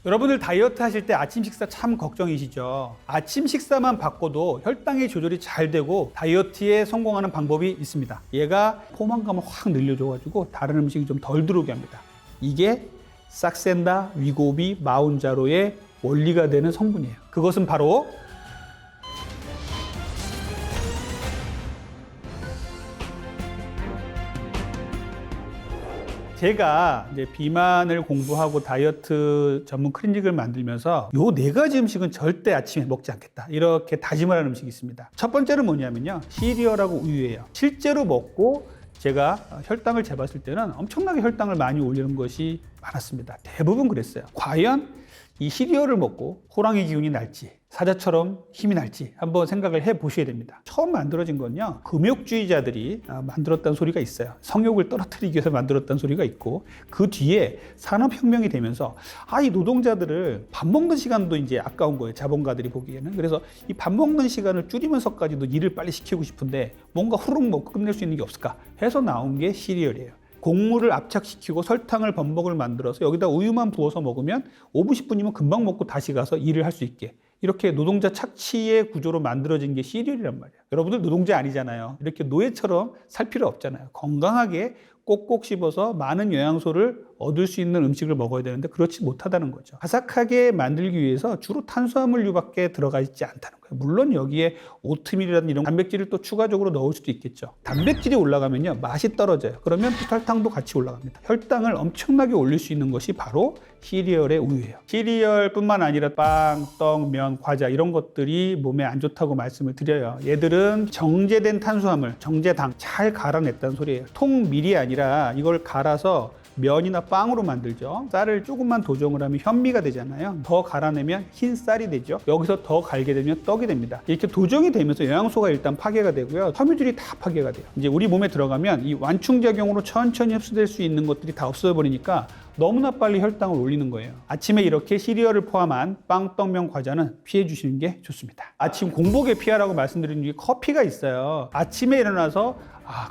여러분들 다이어트 하실 때 아침 식사 참 걱정이시죠? 아침 식사만 바꿔도 혈당의 조절이 잘 되고 다이어트에 성공하는 방법이 있습니다. 얘가 포만감을 확 늘려줘가지고 다른 음식이 좀 덜 들어오게 합니다. 이게 싹센다 위고비 마운자로의 원리가 되는 성분이에요. 그것은 바로 제가 이제 비만을 공부하고 다이어트 전문 클리닉을 만들면서 요 4가지 음식은 절대 아침에 먹지 않겠다, 이렇게 다짐을 하는 음식이 있습니다. 첫 번째는 뭐냐면요, 시리얼하고 우유예요. 실제로 먹고 제가 혈당을 재봤을 때는 엄청나게 혈당을 많이 올리는 것이 많았습니다. 대부분 그랬어요. 과연 이 시리얼을 먹고 호랑이 기운이 날지 사자처럼 힘이 날지 한번 생각을 해 보셔야 됩니다. 처음 만들어진 건요, 금욕주의자들이 만들었다는 소리가 있어요. 성욕을 떨어뜨리기 위해서 만들었다는 소리가 있고, 그 뒤에 산업혁명이 되면서 이 노동자들을 밥 먹는 시간도 이제 아까운 거예요, 자본가들이 보기에는. 그래서 이 밥 먹는 시간을 줄이면서까지도 일을 빨리 시키고 싶은데 뭔가 후루룩 먹고 끝낼 수 있는 게 없을까 해서 나온 게 시리얼이에요. 곡물을 압착시키고 설탕을 범벅을 만들어서 여기다 우유만 부어서 먹으면 5분 10분이면 금방 먹고 다시 가서 일을 할 수 있게, 이렇게 노동자 착취의 구조로 만들어진 게 시리얼이란 말이에요. 여러분들 노동자 아니잖아요. 이렇게 노예처럼 살 필요 없잖아요. 건강하게 꼭꼭 씹어서 많은 영양소를 얻을 수 있는 음식을 먹어야 되는데 그렇지 못하다는 거죠. 바삭하게 만들기 위해서 주로 탄수화물류밖에 들어가 있지 않다는 거예요. 물론 여기에 오트밀이라든 이런 단백질을 또 추가적으로 넣을 수도 있겠죠. 단백질이 올라가면요, 맛이 떨어져요. 그러면 또 혈당도 같이 올라갑니다. 혈당을 엄청나게 올릴 수 있는 것이 바로 시리얼의 우유예요. 시리얼뿐만 아니라 빵, 떡, 면, 과자 이런 것들이 몸에 안 좋다고 말씀을 드려요. 얘들은 정제된 탄수화물, 정제당 잘 갈아냈다는 소리예요. 통밀이 아니라 이걸 갈아서 면이나 빵으로 만들죠. 쌀을 조금만 도정을 하면 현미가 되잖아요. 더 갈아내면 흰 쌀이 되죠. 여기서 더 갈게 되면 떡이 됩니다. 이렇게 도정이 되면서 영양소가 일단 파괴가 되고요, 섬유질이 다 파괴가 돼요. 이제 우리 몸에 들어가면 이 완충작용으로 천천히 흡수될 수 있는 것들이 다 없어져 버리니까 너무나 빨리 혈당을 올리는 거예요. 아침에 이렇게 시리얼을 포함한 빵, 떡, 면, 과자는 피해 주시는 게 좋습니다. 아침 공복에 피하라고 말씀드린 중에 커피가 있어요. 아침에 일어나서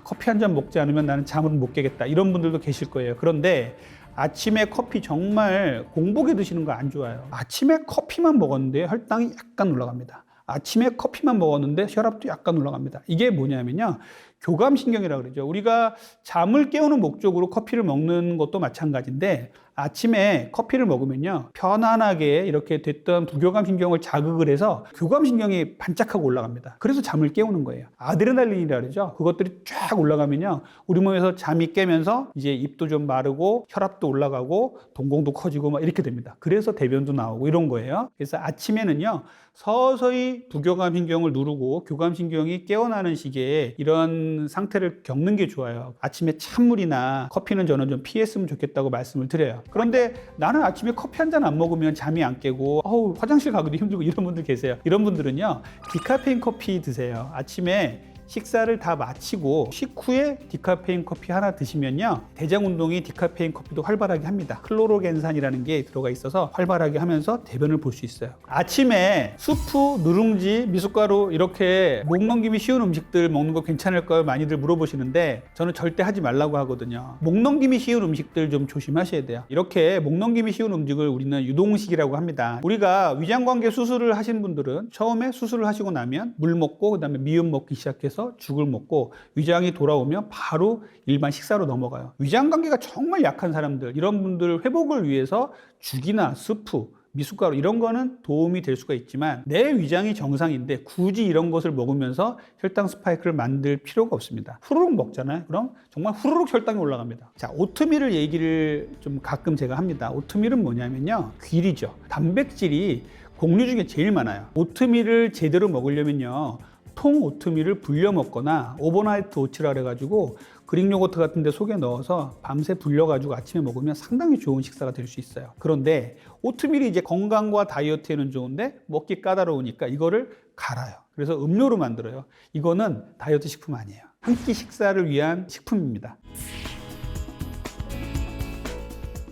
커피 한 잔 먹지 않으면 나는 잠을 못 깨겠다, 이런 분들도 계실 거예요. 그런데 아침에 커피 정말 공복에 드시는 거 안 좋아요. 아침에 커피만 먹었는데 혈당이 약간 올라갑니다. 아침에 커피만 먹었는데 혈압도 약간 올라갑니다. 이게 뭐냐면요, 교감신경이라고 그러죠. 우리가 잠을 깨우는 목적으로 커피를 먹는 것도 마찬가지인데, 아침에 커피를 먹으면요, 편안하게 이렇게 됐던 부교감신경을 자극을 해서 교감신경이 반짝하고 올라갑니다. 그래서 잠을 깨우는 거예요. 아드레날린이라고 그러죠. 그것들이 쫙 올라가면요, 우리 몸에서 잠이 깨면서 이제 입도 좀 마르고 혈압도 올라가고 동공도 커지고 막 이렇게 됩니다. 그래서 대변도 나오고 이런 거예요. 그래서 아침에는요, 서서히 부교감신경을 누르고 교감신경이 깨어나는 시기에 이런 상태를 겪는 게 좋아요. 아침에 찬물이나 커피는 저는 좀 피했으면 좋겠다고 말씀을 드려요. 그런데 나는 아침에 커피 한 잔 안 먹으면 잠이 안 깨고 화장실 가기도 힘들고 이런 분들 계세요. 이런 분들은요, 디카페인 커피 드세요. 아침에 식사를 다 마치고 식후에 디카페인 커피 하나 드시면요, 대장 운동이 디카페인 커피도 활발하게 합니다. 클로로겐산이라는 게 들어가 있어서 활발하게 하면서 대변을 볼 수 있어요. 아침에 수프, 누룽지, 미숫가루 이렇게 목 넘김이 쉬운 음식들 먹는 거 괜찮을까요? 많이들 물어보시는데 저는 절대 하지 말라고 하거든요. 목 넘김이 쉬운 음식들 좀 조심하셔야 돼요. 이렇게 목 넘김이 쉬운 음식을 우리는 유동식이라고 합니다. 우리가 위장관계 수술을 하신 분들은 처음에 수술을 하시고 나면 물 먹고 그다음에 미음 먹기 시작해서 죽을 먹고 위장이 돌아오면 바로 일반 식사로 넘어가요. 위장관계가 정말 약한 사람들, 이런 분들 회복을 위해서 죽이나 스프, 미숫가루 이런 거는 도움이 될 수가 있지만 내 위장이 정상인데 굳이 이런 것을 먹으면서 혈당 스파이크를 만들 필요가 없습니다. 후루룩 먹잖아요. 그럼 정말 후루룩 혈당이 올라갑니다. 자, 오트밀을 얘기를 좀 가끔 제가 합니다. 오트밀은 뭐냐면요, 귀리죠. 단백질이 곡류 중에 제일 많아요. 오트밀을 제대로 먹으려면요, 통 오트밀을 불려 먹거나 오버나이트 오츠라 그래가지고 그릭 요거트 같은 데 속에 넣어서 밤새 불려가지고 아침에 먹으면 상당히 좋은 식사가 될 수 있어요. 그런데 오트밀이 이제 건강과 다이어트에는 좋은데 먹기 까다로우니까 이거를 갈아요. 그래서 음료로 만들어요. 이거는 다이어트 식품 아니에요. 한 끼 식사를 위한 식품입니다.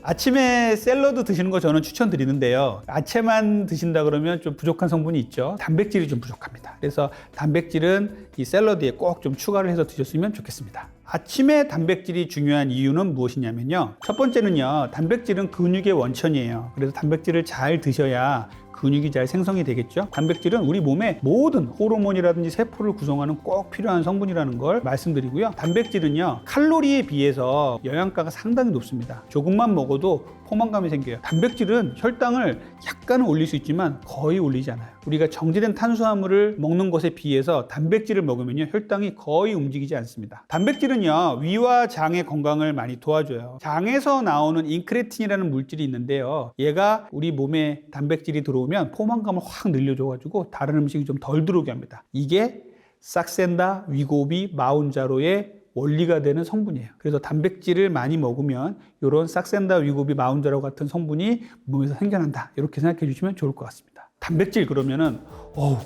아침에 샐러드 드시는 거 저는 추천드리는데요, 야채만 드신다 그러면 좀 부족한 성분이 있죠. 단백질이 좀 부족합니다. 그래서 단백질은 이 샐러드에 꼭 좀 추가를 해서 드셨으면 좋겠습니다. 아침에 단백질이 중요한 이유는 무엇이냐면요. 첫 번째는요, 단백질은 근육의 원천이에요. 그래서 단백질을 잘 드셔야 근육이 잘 생성이 되겠죠. 단백질은 우리 몸의 모든 호르몬이라든지 세포를 구성하는 꼭 필요한 성분이라는 걸 말씀드리고요. 단백질은요, 칼로리에 비해서 영양가가 상당히 높습니다. 조금만 먹어도 포만감이 생겨요. 단백질은 혈당을 약간은 올릴 수 있지만 거의 올리지 않아요. 우리가 정제된 탄수화물을 먹는 것에 비해서 단백질을 먹으면요, 혈당이 거의 움직이지 않습니다. 단백질은요, 위와 장의 건강을 많이 도와줘요. 장에서 나오는 인크레틴이라는 물질이 있는데요, 얘가 우리 몸에 단백질이 들어오면 포만감을 확 늘려줘가지고 다른 음식이 좀 덜 들어오게 합니다. 이게 싹센다, 위고비, 마운자로의 원리가 되는 성분이에요. 그래서 단백질을 많이 먹으면 이런 싹센다, 위고비, 마운자로 같은 성분이 몸에서 생겨난다, 이렇게 생각해 주시면 좋을 것 같습니다. 단백질 그러면은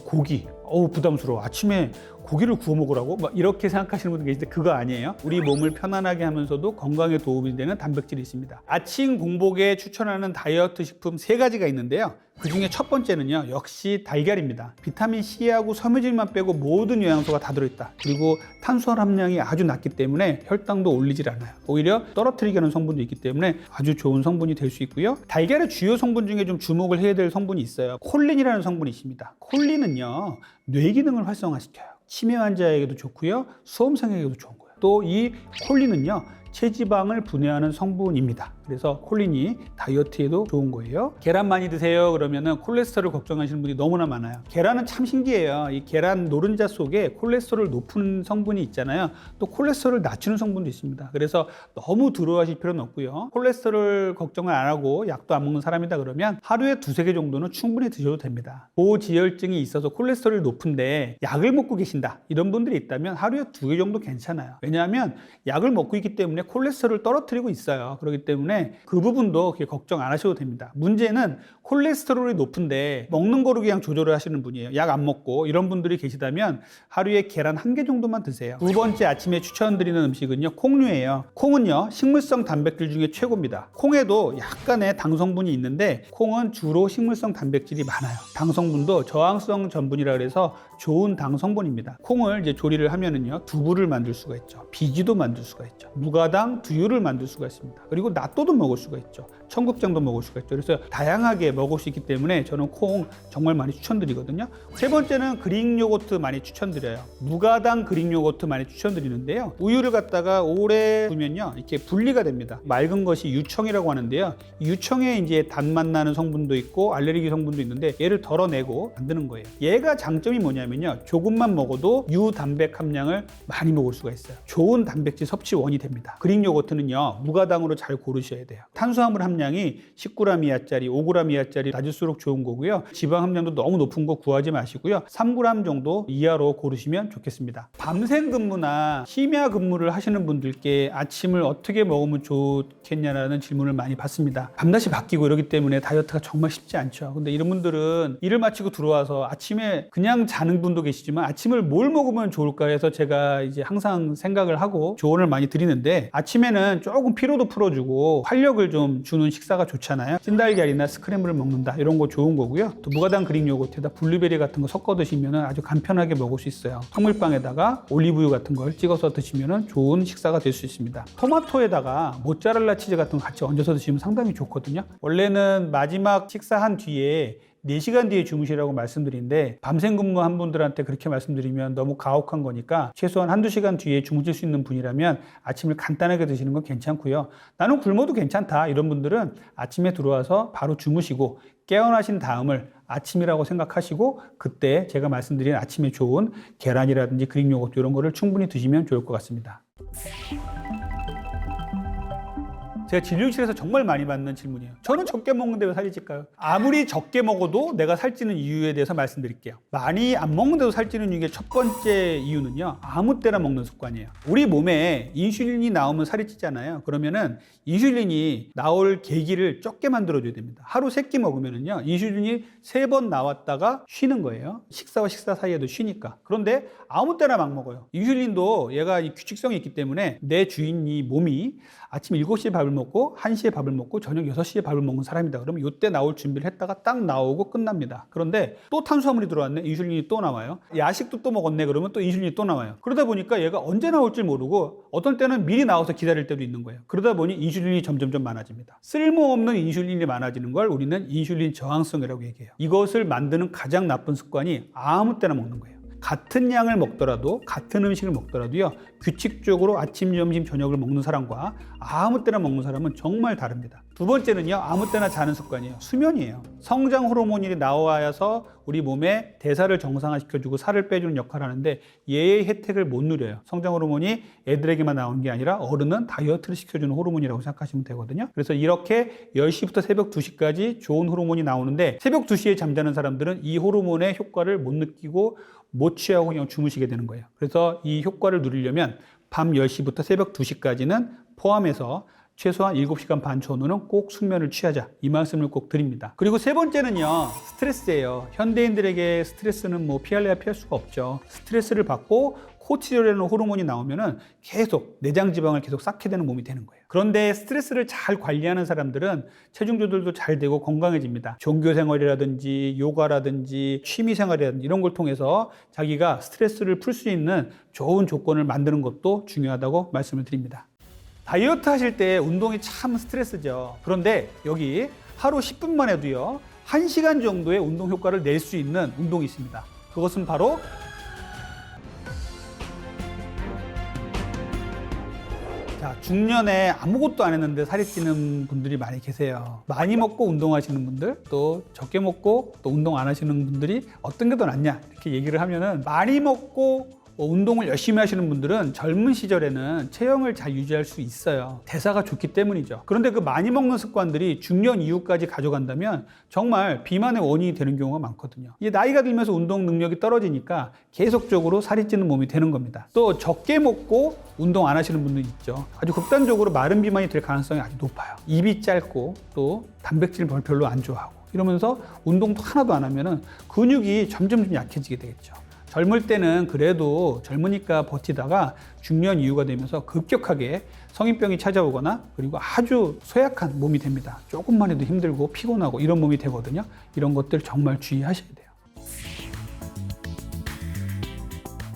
고기 부담스러워, 아침에 고기를 구워 먹으라고? 막 이렇게 생각하시는 분들 계신데 그거 아니에요. 우리 몸을 편안하게 하면서도 건강에 도움이 되는 단백질이 있습니다. 아침 공복에 추천하는 다이어트 식품 3가지가 있는데요. 그 중에 첫 번째는요, 역시 달걀입니다. 비타민 C하고 섬유질만 빼고 모든 영양소가 다 들어있다. 그리고 탄수화물 함량이 아주 낮기 때문에 혈당도 올리질 않아요. 오히려 떨어뜨리게 하는 성분도 있기 때문에 아주 좋은 성분이 될 수 있고요. 달걀의 주요 성분 중에 좀 주목을 해야 될 성분이 있어요. 콜린이라는 성분이 있습니다. 콜린은요, 뇌 기능을 활성화시켜요. 치매 환자에게도 좋고요, 수험생에게도 좋은 거예요. 또 이 콜린은요, 체지방을 분해하는 성분입니다. 그래서 콜린이 다이어트에도 좋은 거예요. 계란 많이 드세요 그러면은 콜레스테롤 걱정하시는 분이 너무나 많아요. 계란은 참 신기해요. 이 계란 노른자 속에 콜레스테롤 높은 성분이 있잖아요. 또 콜레스테롤을 낮추는 성분도 있습니다. 그래서 너무 두려워하실 필요는 없고요. 콜레스테롤 걱정을 안 하고 약도 안 먹는 사람이다 그러면 하루에 2-3개 정도는 충분히 드셔도 됩니다. 고지혈증이 있어서 콜레스테롤이 높은데 약을 먹고 계신다, 이런 분들이 있다면 하루에 2개 정도 괜찮아요. 왜냐하면 약을 먹고 있기 때문에 콜레스테롤을 떨어뜨리고 있어요. 그렇기 때문에 그 부분도 그렇게 걱정 안 하셔도 됩니다. 문제는 콜레스테롤이 높은데 먹는 거로 그냥 조절을 하시는 분이에요. 약 안 먹고 이런 분들이 계시다면 하루에 계란 1개 정도만 드세요. 두 번째 아침에 추천드리는 음식은요, 콩류예요. 콩은요, 식물성 단백질 중에 최고입니다. 콩에도 약간의 당 성분이 있는데 콩은 주로 식물성 단백질이 많아요. 당 성분도 저항성 전분이라 그래서 좋은 당 성분입니다. 콩을 이제 조리를 하면은요, 두부를 만들 수가 있죠. 비지도 만들 수가 있죠. 무가당 두유를 만들 수가 있습니다. 그리고 낫또도 먹을 수가 있죠. 청국장도 먹을 수가 있죠. 그래서 다양하게 먹을 수 있기 때문에 저는 콩 정말 많이 추천드리거든요. 세 번째는 그릭 요거트 많이 추천드려요. 무가당 그릭 요거트 많이 추천드리는데요. 우유를 갖다가 오래 두면요, 이렇게 분리가 됩니다. 맑은 것이 유청이라고 하는데요. 유청에 이제 단맛 나는 성분도 있고 알레르기 성분도 있는데 얘를 덜어내고 만드는 거예요. 얘가 장점이 뭐냐면요, 조금만 먹어도 유단백 함량을 많이 먹을 수가 있어요. 좋은 단백질 섭취원이 됩니다. 그릭 요거트는요, 무가당으로 잘 고르셔야 돼요. 탄수화물 함량이 10g 이하짜리, 5g 이하짜리 낮을수록 좋은 거고요. 지방 함량도 너무 높은 거 구하지 마시고요. 3g 정도 이하로 고르시면 좋겠습니다. 밤샘 근무나 심야 근무를 하시는 분들께 아침을 어떻게 먹으면 좋겠냐라는 질문을 많이 받습니다. 밤낮이 바뀌고 이러기 때문에 다이어트가 정말 쉽지 않죠. 근데 이런 분들은 일을 마치고 들어와서 아침에 그냥 자는 분도 계시지만 아침을 뭘 먹으면 좋을까 해서 제가 이제 항상 생각을 하고 조언을 많이 드리는데, 아침에는 조금 피로도 풀어주고 활력을 좀 주는 식사가 좋잖아요. 찐달걀이나 스크램블을 먹는다, 이런 거 좋은 거고요. 또 무가당 그릭 요거트에다 블루베리 같은 거 섞어 드시면 아주 간편하게 먹을 수 있어요. 통밀빵에다가 올리브유 같은 걸 찍어서 드시면 좋은 식사가 될 수 있습니다. 토마토에다가 모짜렐라 치즈 같은 거 같이 얹어서 드시면 상당히 좋거든요. 원래는 마지막 식사한 뒤에 4시간 뒤에 주무시라고 말씀드리는데, 밤샘 근무한 분들한테 그렇게 말씀드리면 너무 가혹한 거니까 최소한 1-2시간 뒤에 주무실 수 있는 분이라면 아침을 간단하게 드시는 건 괜찮고요. 나는 굶어도 괜찮다, 이런 분들은 아침에 들어와서 바로 주무시고 깨어나신 다음을 아침이라고 생각하시고 그때 제가 말씀드린 아침에 좋은 계란이라든지 그릭 요거트 이런 거를 충분히 드시면 좋을 것 같습니다. 제가 진료실에서 정말 많이 받는 질문이에요. 저는 적게 먹는데 왜 살이 찔까요? 아무리 적게 먹어도 내가 살찌는 이유에 대해서 말씀드릴게요. 많이 안 먹는데도 살찌는 이유의 첫 번째 이유는요, 아무 때나 먹는 습관이에요. 우리 몸에 인슐린이 나오면 살이 찌잖아요. 그러면은 인슐린이 나올 계기를 적게 만들어줘야 됩니다. 하루 3끼 먹으면은요, 인슐린이 3번 나왔다가 쉬는 거예요. 식사와 식사 사이에도 쉬니까. 그런데 아무 때나 막 먹어요. 인슐린도 얘가 이 규칙성이 있기 때문에 내 주인 이 몸이 아침 7시에 밥을 먹고 1시에 밥을 먹고 저녁 6시에 밥을 먹는 사람이다. 그러면 이때 나올 준비를 했다가 딱 나오고 끝납니다. 그런데 또 탄수화물이 들어왔네. 인슐린이 또 나와요. 야식도 또 먹었네. 그러면 또 인슐린이 또 나와요. 그러다 보니까 얘가 언제 나올지 모르고 어떤 때는 미리 나와서 기다릴 때도 있는 거예요. 그러다 보니 인슐린이 점점점 많아집니다. 쓸모없는 인슐린이 많아지는 걸 우리는 인슐린 저항성이라고 얘기해요. 이것을 만드는 가장 나쁜 습관이 아무 때나 먹는 거예요. 같은 양을 먹더라도 같은 음식을 먹더라도요 규칙적으로 아침, 점심, 저녁을 먹는 사람과 아무 때나 먹는 사람은 정말 다릅니다. 두 번째는요 아무 때나 자는 습관이에요. 수면이에요. 성장 호르몬이 나와서 우리 몸에 대사를 정상화시켜주고 살을 빼주는 역할을 하는데 얘의 혜택을 못 누려요. 성장 호르몬이 애들에게만 나오는 게 아니라 어른은 다이어트를 시켜주는 호르몬이라고 생각하시면 되거든요. 그래서 이렇게 10시부터 새벽 2시까지 좋은 호르몬이 나오는데 새벽 2시에 잠자는 사람들은 이 호르몬의 효과를 못 느끼고 못 취하고 그냥 주무시게 되는 거예요. 그래서 이 효과를 누리려면 밤 10시부터 새벽 2시까지는 포함해서 최소한 7시간 반 전후는 꼭 숙면을 취하자. 이 말씀을 꼭 드립니다. 그리고 세 번째는요, 스트레스예요. 현대인들에게 스트레스는 뭐 피할래야 피할 수가 없죠. 스트레스를 받고 코르티졸이라는 호르몬이 나오면은 계속 내장 지방을 계속 쌓게 되는 몸이 되는 거예요. 그런데 스트레스를 잘 관리하는 사람들은 체중 조절도 잘 되고 건강해집니다. 종교 생활이라든지 요가라든지 취미 생활이라든지 이런 걸 통해서 자기가 스트레스를 풀 수 있는 좋은 조건을 만드는 것도 중요하다고 말씀을 드립니다. 다이어트 하실 때 운동이 참 스트레스죠. 그런데 여기 하루 10분만 해도요 1시간 정도의 운동 효과를 낼 수 있는 운동이 있습니다. 그것은 바로 중년에 아무것도 안 했는데 살이 찌는 분들이 많이 계세요. 많이 먹고 운동하시는 분들, 또 적게 먹고 또 운동 안 하시는 분들이 어떤 게 더 낫냐 이렇게 얘기를 하면은 많이 먹고 운동을 열심히 하시는 분들은 젊은 시절에는 체형을 잘 유지할 수 있어요. 대사가 좋기 때문이죠. 그런데 그 많이 먹는 습관들이 중년 이후까지 가져간다면 정말 비만의 원인이 되는 경우가 많거든요. 이게 나이가 들면서 운동 능력이 떨어지니까 계속적으로 살이 찌는 몸이 되는 겁니다. 또 적게 먹고 운동 안 하시는 분들 있죠. 아주 극단적으로 마른 비만이 될 가능성이 아주 높아요. 입이 짧고 또 단백질 별로 안 좋아하고 이러면서 운동도 하나도 안 하면은 근육이 점점 약해지게 되겠죠. 젊을 때는 그래도 젊으니까 버티다가 중년 이후가 되면서 급격하게 성인병이 찾아오거나 그리고 아주 쇠약한 몸이 됩니다. 조금만 해도 힘들고 피곤하고 이런 몸이 되거든요. 이런 것들 정말 주의하셔야 돼요.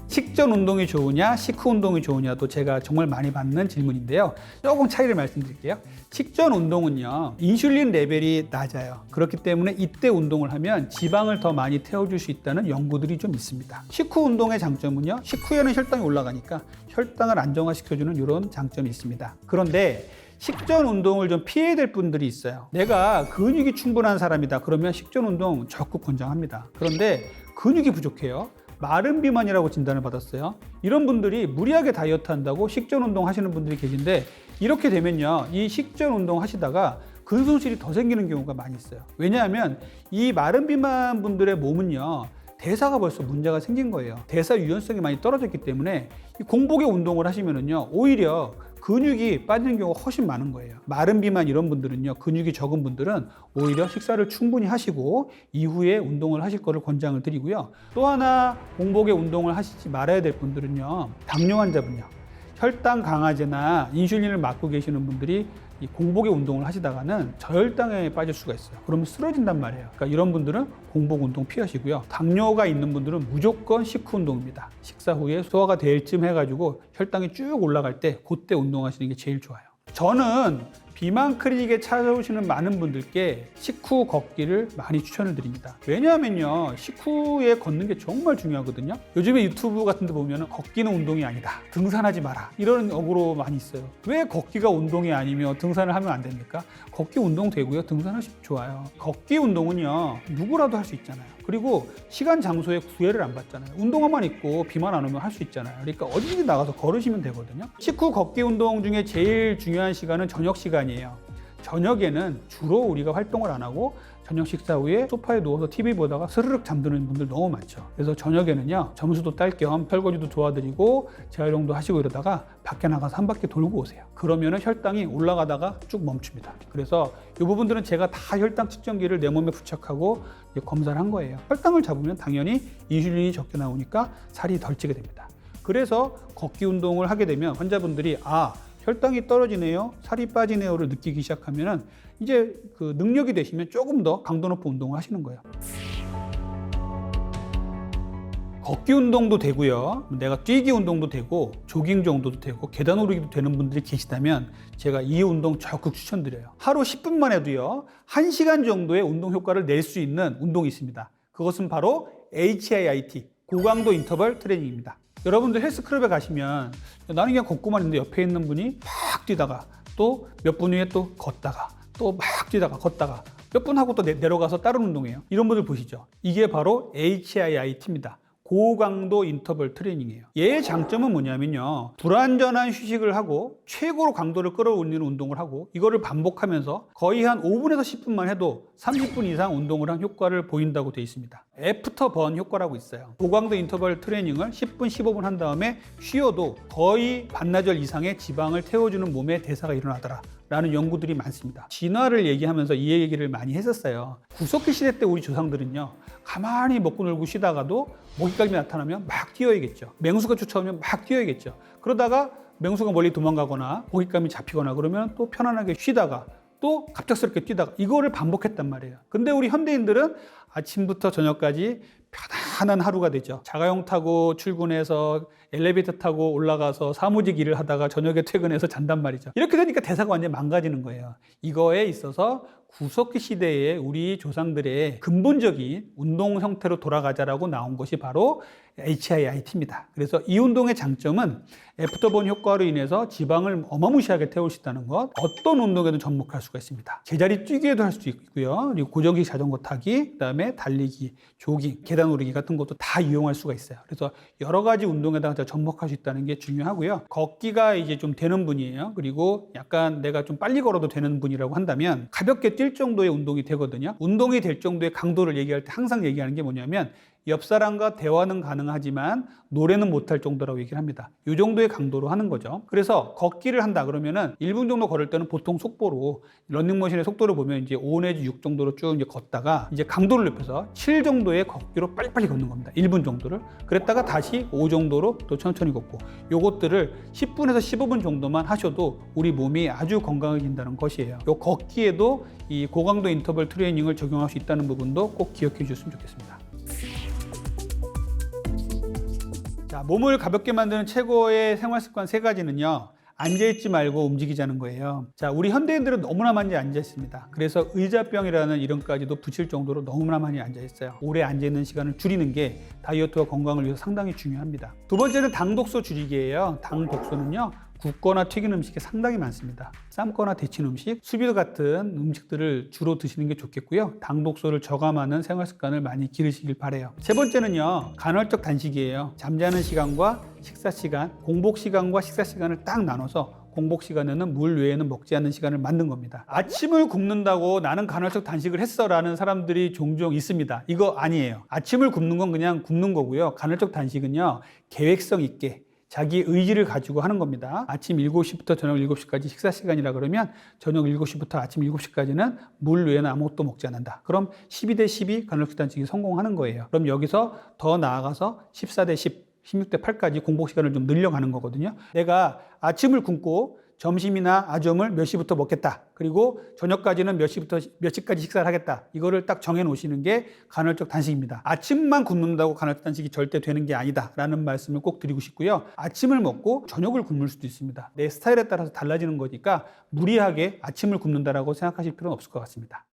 식전 운동이 좋으냐, 식후 운동이 좋으냐도 제가 정말 많이 받는 질문인데요. 조금 차이를 말씀드릴게요. 식전 운동은요, 인슐린 레벨이 낮아요. 그렇기 때문에 이때 운동을 하면 지방을 더 많이 태워줄 수 있다는 연구들이 좀 있습니다. 식후 운동의 장점은요, 식후에는 혈당이 올라가니까 혈당을 안정화시켜주는 이런 장점이 있습니다. 그런데 식전 운동을 좀 피해야 될 분들이 있어요. 내가 근육이 충분한 사람이다. 그러면 식전 운동 적극 권장합니다. 그런데 근육이 부족해요. 마른 비만이라고 진단을 받았어요. 이런 분들이 무리하게 다이어트 한다고 식전 운동 하시는 분들이 계신데 이렇게 되면요, 이 식전 운동 하시다가 근손실이 더 생기는 경우가 많이 있어요. 왜냐하면 이 마른 비만 분들의 몸은요, 대사가 벌써 문제가 생긴 거예요. 대사 유연성이 많이 떨어졌기 때문에 이 공복에 운동을 하시면은요, 오히려 근육이 빠지는 경우가 훨씬 많은 거예요. 마른 비만 이런 분들은요, 근육이 적은 분들은 오히려 식사를 충분히 하시고 이후에 운동을 하실 거를 권장을 드리고요. 또 하나 공복에 운동을 하시지 말아야 될 분들은요, 당뇨 환자분요, 혈당 강화제나 인슐린을 맞고 계시는 분들이 이 공복에 운동을 하시다가는 저혈당에 빠질 수가 있어요. 그러면 쓰러진단 말이에요. 그러니까 이런 분들은 공복 운동 피하시고요. 당뇨가 있는 분들은 무조건 식후 운동입니다. 식사 후에 소화가 될 쯤 해가지고 혈당이 쭉 올라갈 때 그때 운동하시는 게 제일 좋아요. 저는 비만 클리닉에 찾아오시는 많은 분들께 식후 걷기를 많이 추천을 드립니다. 왜냐하면요, 식후에 걷는 게 정말 중요하거든요. 요즘에 유튜브 같은 데 보면 걷기는 운동이 아니다, 등산하지 마라, 이런 어구로 많이 있어요. 왜 걷기가 운동이 아니며 등산을 하면 안 됩니까? 걷기 운동 되고요, 등산하시면 좋아요. 걷기 운동은요, 누구라도 할 수 있잖아요. 그리고 시간 장소에 구애를 안 받잖아요. 운동화만 입고 비만 안 오면 할 수 있잖아요. 그러니까 어디든지 나가서 걸으시면 되거든요. 식후 걷기 운동 중에 제일 중요한 시간은 저녁 시간이에요. 저녁에는 주로 우리가 활동을 안 하고 저녁 식사 후에 소파에 누워서 TV 보다가 스르륵 잠드는 분들 너무 많죠. 그래서 저녁에는요, 점수도 딸 겸 설거지도 도와드리고 재활용도 하시고 이러다가 밖에 나가서 한 바퀴 돌고 오세요. 그러면은 혈당이 올라가다가 쭉 멈춥니다. 그래서 이 부분들은 제가 다 혈당 측정기를 내 몸에 부착하고 검사를 한 거예요. 혈당을 잡으면 당연히 인슐린이 적게 나오니까 살이 덜 찌게 됩니다. 그래서 걷기 운동을 하게 되면 환자분들이 혈당이 떨어지네요, 살이 빠지네요를 느끼기 시작하면은 이제 그 능력이 되시면 조금 더 강도 높은 운동을 하시는 거예요. 걷기 운동도 되고요, 내가 뛰기 운동도 되고 조깅 정도도 되고 계단 오르기도 되는 분들이 계시다면 제가 이 운동 적극 추천드려요. 하루 10분만 해도요 1시간 정도의 운동 효과를 낼 수 있는 운동이 있습니다. 그것은 바로 HIIT, 고강도 인터벌 트레이닝입니다. 여러분들 헬스클럽에 가시면 나는 그냥 걷고만 있는데 옆에 있는 분이 막 뛰다가 또 몇 분 후에 또 걷다가 또 막 뛰다가 걷다가 몇 분 하고 또 내려가서 다른 운동해요. 이런 분들 보시죠. 이게 바로 HIIT입니다. 고강도 인터벌 트레이닝이에요. 얘의 장점은 뭐냐면요, 불완전한 휴식을 하고 최고로 강도를 끌어올리는 운동을 하고 이거를 반복하면서 거의 한 5분에서 10분만 해도 30분 이상 운동을 한 효과를 보인다고 되어 있습니다. 애프터 번 효과라고 있어요. 고강도 인터벌 트레이닝을 10분, 15분 한 다음에 쉬어도 거의 반나절 이상의 지방을 태워주는 몸의 대사가 일어나더라 라는 연구들이 많습니다. 진화를 얘기하면서 이 얘기를 많이 했었어요. 구석기 시대 때 우리 조상들은요, 가만히 먹고 놀고 쉬다가도 먹잇감이 나타나면 막 뛰어야겠죠. 맹수가 쫓아오면 막 뛰어야겠죠. 그러다가 맹수가 멀리 도망가거나 먹잇감이 잡히거나 그러면 또 편안하게 쉬다가 또 갑작스럽게 뛰다가 이거를 반복했단 말이에요. 근데 우리 현대인들은 아침부터 저녁까지 편안한 하루가 되죠. 자가용 타고 출근해서 엘리베이터 타고 올라가서 사무직 일을 하다가 저녁에 퇴근해서 잔단 말이죠. 이렇게 되니까 대사가 완전히 망가지는 거예요. 이거에 있어서 구석기 시대에 우리 조상들의 근본적인 운동 형태로 돌아가자라고 나온 것이 바로 HIIT입니다. 그래서 이 운동의 장점은 애프터번 효과로 인해서 지방을 어마무시하게 태울 수 있다는 것, 어떤 운동에도 접목할 수가 있습니다. 제자리 뛰기에도 할 수 있고요, 그리고 고정식 자전거 타기, 그다음에 달리기, 조깅, 계단 오르기 같은 것도 다 이용할 수가 있어요. 그래서 여러 가지 운동에다가 접목할 수 있다는 게 중요하고요. 걷기가 이제 좀 되는 분이에요. 그리고 약간 내가 좀 빨리 걸어도 되는 분이라고 한다면 가볍게 뛸 정도의 운동이 되거든요. 운동이 될 정도의 강도를 얘기할 때 항상 얘기하는 게 뭐냐면 옆 사람과 대화는 가능하지만 노래는 못할 정도라고 얘기를 합니다. 이 정도의 강도로 하는 거죠. 그래서 걷기를 한다 그러면은 1분 정도 걸을 때는 보통 속보로 러닝머신의 속도를 보면 이제 5 내지 6 정도로 쭉 이제 걷다가 이제 강도를 높여서 7 정도의 걷기로 빨리빨리 걷는 겁니다. 1분 정도를. 그랬다가 다시 5 정도로 또 천천히 걷고, 요것들을 10분에서 15분 정도만 하셔도 우리 몸이 아주 건강해진다는 것이에요. 요 걷기에도 이 고강도 인터벌 트레이닝을 적용할 수 있다는 부분도 꼭 기억해 주셨으면 좋겠습니다. 자, 몸을 가볍게 만드는 최고의 생활 습관 3가지는요. 앉아있지 말고 움직이자는 거예요. 자, 우리 현대인들은 너무나 많이 앉아있습니다. 그래서 의자병이라는 이름까지도 붙일 정도로 너무나 많이 앉아있어요. 오래 앉아있는 시간을 줄이는 게 다이어트와 건강을 위해서 상당히 중요합니다. 두 번째는 당독소 줄이기예요. 당독소는요, 굽거나 튀긴 음식이 상당히 많습니다. 삶거나 데친 음식, 수비드 같은 음식들을 주로 드시는 게 좋겠고요. 당독소를 저감하는 생활 습관을 많이 기르시길 바래요. 세 번째는요, 간헐적 단식이에요. 잠자는 시간과 식사 시간, 공복 시간과 식사 시간을 딱 나눠서 공복 시간에는 물 외에는 먹지 않는 시간을 만든 겁니다. 아침을 굶는다고 나는 간헐적 단식을 했어 라는 사람들이 종종 있습니다. 이거 아니에요. 아침을 굶는 건 그냥 굶는 거고요. 간헐적 단식은요, 계획성 있게 자기 의지를 가지고 하는 겁니다. 아침 7시부터 저녁 7시까지 식사 시간이라 그러면 저녁 7시부터 아침 7시까지는 물 외에는 아무것도 먹지 않는다. 그럼 12대 12 간헐적 단식이 성공하는 거예요. 그럼 여기서 더 나아가서 14대 10, 16대 8까지 공복 시간을 좀 늘려가는 거거든요. 내가 아침을 굶고 점심이나 아점을 몇 시부터 먹겠다. 그리고 저녁까지는 몇 시부터 몇 시까지 식사를 하겠다. 이거를 딱 정해 놓으시는 게 간헐적 단식입니다. 아침만 굶는다고 간헐적 단식이 절대 되는 게 아니다 라는 말씀을 꼭 드리고 싶고요. 아침을 먹고 저녁을 굶을 수도 있습니다. 내 스타일에 따라서 달라지는 거니까 무리하게 아침을 굶는다라고 생각하실 필요는 없을 것 같습니다.